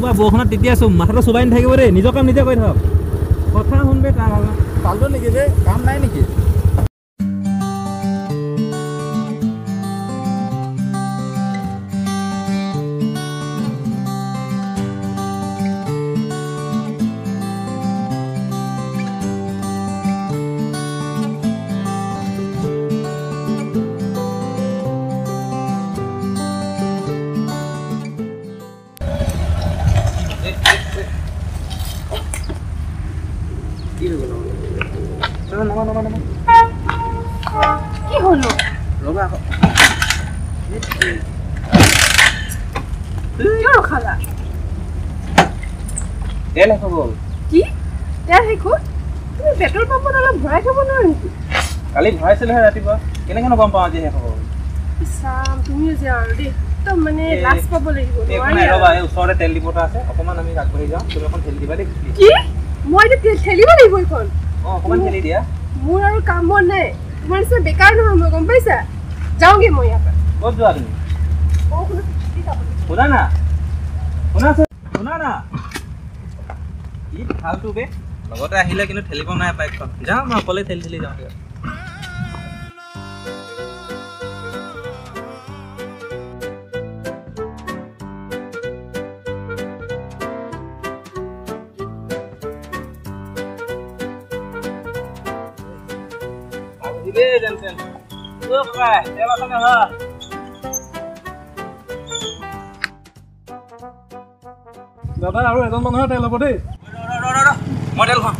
বা বৰষুণত তেতিয়া আছো মাথাটো চুবাই নাথাকিব দেই নিজৰ কাম নিজে কৰি থাকক কথা শুনবে তাৰ পালো নেকি যে কাম নাই নেকি কি হলো ৰবা কিয় ৰখালা তেল শেষ হ'ল কি তেল শেষ হ'ল তুমি পেট্ৰল পাম্পত অলপ ভৰাই থব নোৱাৰা নেকি কালি ভৰাইছিলেহে ৰাতিপুৱা কেনেকৈ গম পাওঁ আজি শেষ হ'ব চাম তুমিও যে আৰু দেই একদম মানে লাজ পাব লাগিব ৰবা এই ওচৰতে তেল ডিপোটা আছে অকণমান আমি আগবাঢ়ি যাওঁ তুমি এখন ঠেলি দিবা দেই কি মই এতিয়া ঠেলিব লাগিব এইখন অকণমান ঠেলি দিয়া মোৰ আৰু কাম বন নাই তোমাৰ নিচিনা বেকাৰ নহয় মই গম পাইছা যাওঁগে মই ইয়াৰ পৰা ক'ত যোৱা তুমি শুনা না শুনা না কি ভালটো বে লগতে আহিলে কিন্তু ঠেলিব নাই বাইকখন যাওঁ মই অকলে ঠেলি যাওঁ দাদা আৰু এজন মানুহৰ তেল হ'ব দেই মডেল খন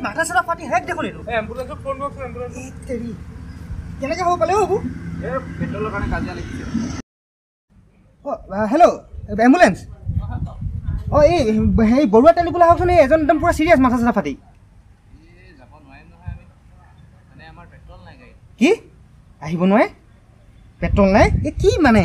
মাথা চাথা ফাটি হেক দেখোন এইটো এম্বুলেন্সক ফোন কৰক এম্বুলেন্স কেনেকৈ হ'ব পালে হ'ব পেট্ৰলৰ কাৰণে কাজিয়া লাগিছে হেল্ল' এম্বুলেন্স অঁ এই হেৰি বৰুৱা তেল দিবলৈ আহকচোন এই এজন একদম পূৰা চিৰিয়াছ মাথা চাথা ফাটি কি আহিব নোৱাৰে পেট্ৰল নাই এই কি মানে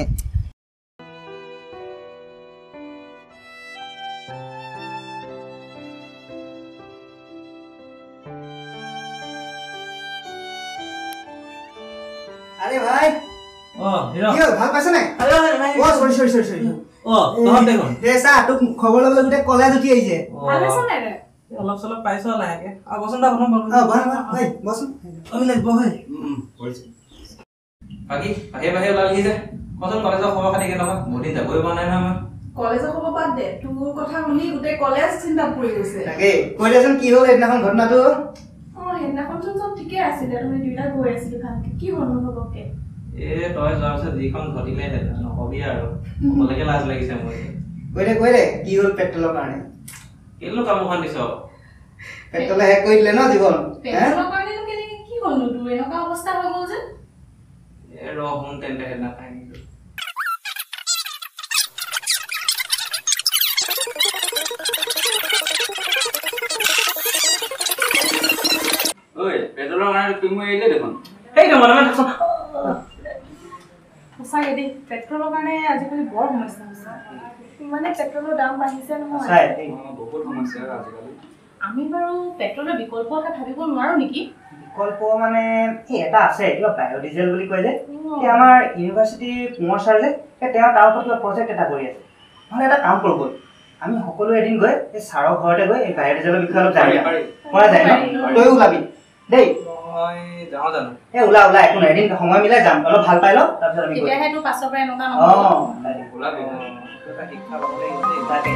আরে ভাই হিরো ভাল পাইছ নাই সরি রেসা তোক খবর লবলে গুটে কলেজ উঠি আইছে ভাল আছে নাই রে অলপ চলপ পাইছো লাহেকে আৰু বসন্ত বন ভাই বসুন আমি লাগব ভাই বাকি বাহিৰ ওলালি যে কজন কলেজৰ খবৰ খাতি কেনেকুৱা মৰি যাবই পৰা নাই নহয় কলেজৰ খবৰ বাদ দে তোৰ কথা শুনি গোটেই কলেজ চিন্তা পৰি গৈছে তাকে কৈ দেচোন কি হ'ল এদিনাখন ঘটনাটো সেইদিনাখন চব ঠিকে আছিলে তুমি দুইটা গৈ আছিলো ভালকে কি হ'ল নহবকে তই যোৱাৰ পিছত যিখন ঘটিলে নকবি আৰু কলেকে লাজ লাগিছে মোৰ কৈ দে কি হ'ল পেট্ৰলৰ কাৰণে কেলো কামখন দিছ পেট্ৰলে হেক কৰি দিলে ন জীৱন পেট্ৰলৰ কাৰণে কেনেকে কি হ'ল তোৰ এনেকুৱা অৱস্থা হৈ গ'ল যে ৰহন তেন্তে হেনা কাহিনীটো ঐ পেট্ৰলৰ কাৰণে তুমি এৰিলে দেখোন সেইটো মনে মনে থাকছ সঁচাকে দেই পেট্ৰলৰ কাৰণে আজিকালি বৰ সমস্যা হৈছে মানে পেট্ৰলৰ দাম বাঢ়িছে নহয় বহুত সমস্যা আজিকালি আমি বাৰু পেট্ৰলৰ বিকল্প এটা ভাবিব নোৱাৰো নেকি বিকল্প মানে এটা আছে কিবা বায়'ডিজেল বুলি কয় যে এই আমাৰ ইউনিভাৰ্চিটি কুঁৱৰ ছাৰ যে তেওঁ তাৰ ওপৰত কিবা প্ৰজেক্ট এটা কৰি আছে নহ'লে এটা কাম কৰোঁ গৈ আমি সকলোৱে এদিন গৈ এই ছাৰৰ ঘৰতে গৈ এই বায়'ডিজেলৰ বিষয়ে অলপ জানি পৰা যায় ন তয়ো ওলাবি দেই মই যাওঁ জানো এই ওলা একো নাই এদিন সময় মিলাই যাম অলপ ভাল পাই লওঁ তাৰপিছত আমি তেতিয়াহে তোৰ পাছৰ পৰা এনেকুৱা নহয় ওলাবি এটা শিক্ষা ল'ব লাগিব তাকে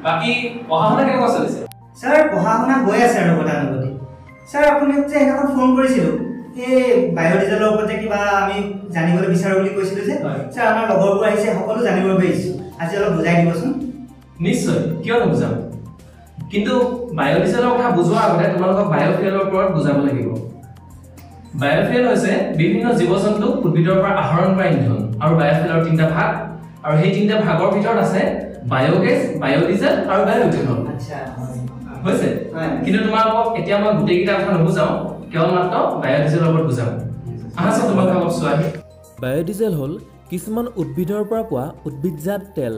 বাকি পঢ়া শুনা কেনেকুৱা চলিছে ছাৰ পঢ়া শুনা গৈ আছে আৰু গতানুগতি ছাৰ আপুনি যে সেইদিনাখন ফোন কৰিছিলোঁ এই বায়'ডিজেলৰ ওপৰতে কিবা আমি জানিবলৈ বিচাৰোঁ বুলি কৈছিলোঁ যে ছাৰ আমাৰ লগৰবোৰ আহিছে সকলো জানিব বিচাৰিছোঁ আজি অলপ বুজাই দিবচোন নিশ্চয় কিয় নুবুজাম কিন্তু বায়'ডিজেলৰ কথা বুজোৱাৰ আগতে তোমালোকক বায়'ফুয়েলৰ ওপৰত বুজাব লাগিব বায়'ফুয়েল হৈছে বিভিন্ন জীৱ-জন্তু উদ্ভিদৰ পৰা আহৰণ কৰা ইন্ধন আৰু বায়'ফুয়েলৰ তিনিটা ভাগ আৰু সেই তিনিটা ভাগৰ ভিতৰত আছে বায়'গেছ বায়'ডিজেল আৰু বায়'ইথেনল আচ্ছা হৈছে কিন্তু তোমালোকক এতিয়া মই গোটেইকেইটা কথা নুবুজাওঁ কেৱল মাত্ৰ বায়'ডিজেলৰ ওপৰত বুজাম আহাচোন তোমালোকক অলপ চোৱাহি বায়'ডিজেল হ'ল কিছুমান উদ্ভিদৰ পৰা পোৱা উদ্ভিদজাত তেল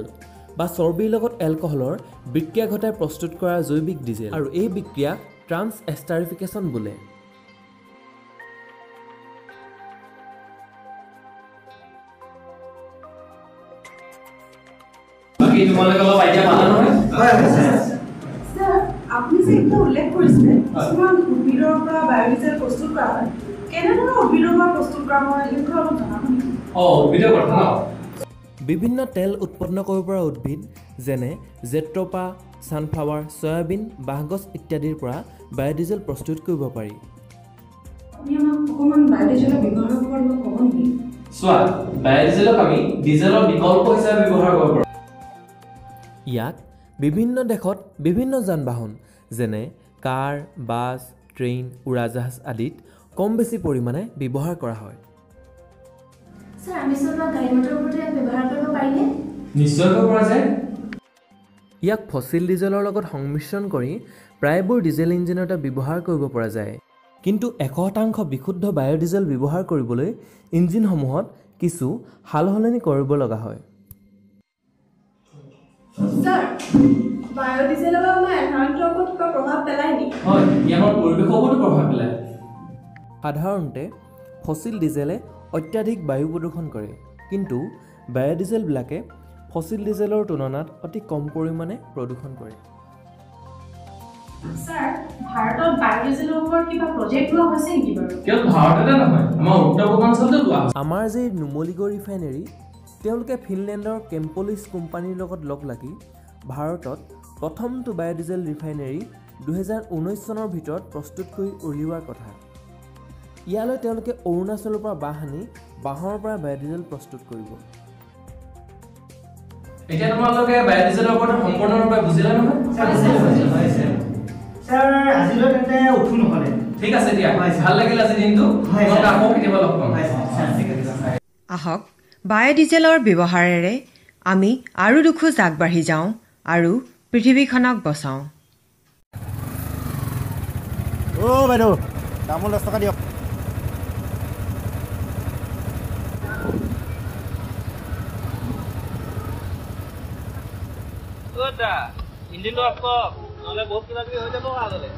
বা চৰ্বিৰ লগত এলকহলৰ বিক্ৰিয়া ঘটাই প্ৰস্তুত কৰা জৈৱিক ডিজেল আৰু এই বিক্ৰিয়াক ট্ৰান্স এষ্টাৰিফিকেশ্যন বোলে বাকী তোমালোকে অলপ আইডিয়া পালা নহয় স্যাৰ আপুনি যে এটা উল্লেখ কৰিছিলে কিছুমান উদ্ভিদৰ পৰা বায়'ডিজেল প্ৰস্তুত কৰা হয় কেনেধৰণৰ উদ্ভিদৰ পৰা প্ৰস্তুত কৰা হয় এই বিষয়ে অলপ জনাব নেকি উদ্ভিদৰ কথা ন বিভিন্ন তেল উৎপন্ন কৰিব পৰা উদ্ভিদ যেনে জেট্ৰপা ছানফ্লাৱাৰ চয়াবিন বাঁহগছ ইত্যাদিৰ পৰা বায়'ডিজেল প্ৰস্তুত কৰিব পাৰি আপুনি আমাক অকণমান বায়'ডিজেলৰ ব্যৱহাৰৰ ওপৰত অলপ ক'ব নেকি চোৱা বায়'ডিজেলক আমি ডিজেলৰ বিকল্প হিচাপে ব্যৱহাৰ কৰিব পাৰোঁ ইয়াক বিভিন্ন দেশত বিভিন্ন যান বাহন যেনে কাৰ বাছ ট্ৰেইন উৰাজাহাজ আদিত কম বেছি পৰিমাণে ব্যৱহাৰ কৰা হয় স্যাৰ আমি চলোৱা গাড়ী মটৰৰ ওপৰত ব্যৱহাৰ কৰিব পাৰিনে নিশ্চয়কৈ পৰা যায় ইয়াক ফচিল ডিজেলৰ লগত সংমিশ্ৰণ কৰি প্ৰায়বোৰ ডিজেল ইঞ্জিনতে ব্যৱহাৰ কৰিব পৰা যায় কিন্তু 100% বিশুদ্ধ বায়'ডিজেল ব্যৱহাৰ কৰিবলৈ ইঞ্জিনসমূহত কিছু সালসলনি কৰিব লগা হয় স্যাৰ বায়'ডিজেলৰ আমাৰ এনভাইৰনমেণ্টৰ ওপৰত কিবা প্ৰভাৱ পেলায় নেকি হয় ই আমাৰ পৰিৱেশৰ ওপৰতো প্ৰভাৱ পেলায় সাধাৰণতে ফচিল ডিজেলে অত্যাধিক বায়ু প্ৰদূষণ কৰে কিন্তু বায়'ডিজেলবিলাকে ফচিল ডিজেলৰ তুলনাত অতি কম পৰিমাণে প্ৰদূষণ কৰে স্যাৰ ভাৰতত বায়'ডিজেলৰ ওপৰত কিবা প্ৰজেক্ট লোৱা হৈছে নেকি বাৰু কেৱল ভাৰততে নহয় আমাৰ উত্তৰ পূৰ্বাঞ্চলতো লোৱা হৈছে আমাৰ যে নুমলীগড় ৰিফাইনেৰী তেওঁলোকে ফিনলেণ্ডৰ কেম্পলিছ কোম্পানীৰ লগত লগ লাগি ভাৰতত প্ৰথমটো বায়'ডিজেল ৰিফাইনেৰী 2019 চনৰ ভিতৰত প্ৰস্তুত কৰি উলিওৱাৰ কথা ইয়ালৈ তেওঁলোকে অৰুণাচলৰ পৰা বাঁহ আনি বাঁহৰ পৰা বায়'ডিজেল প্ৰস্তুত কৰিব এতিয়া তোমালোকে বায়'ডিজেলৰ ওপৰত সম্পূৰ্ণৰূপে বুজিলা নহয় ছাৰ আজিলৈ তেন্তে উঠো নহ'লে ঠিক আছে দিয়া ভাল লাগিল আজি দিনটো মই আকৌ কেতিয়াবা লগ পাম আহক বায়'ডিজেলৰ ব্যৱহাৰেৰে আমি আৰু দুখোজ আগবাঢ়ি যাওঁ আৰু পৃথিৱীখনক বচাওঁ বাইদেউ তামোল 10 টকা দিয়ক ইঞ্জিনটো অফ কৰ নহ'লে বহুত কিবা কিবি হৈ যাব আগলৈ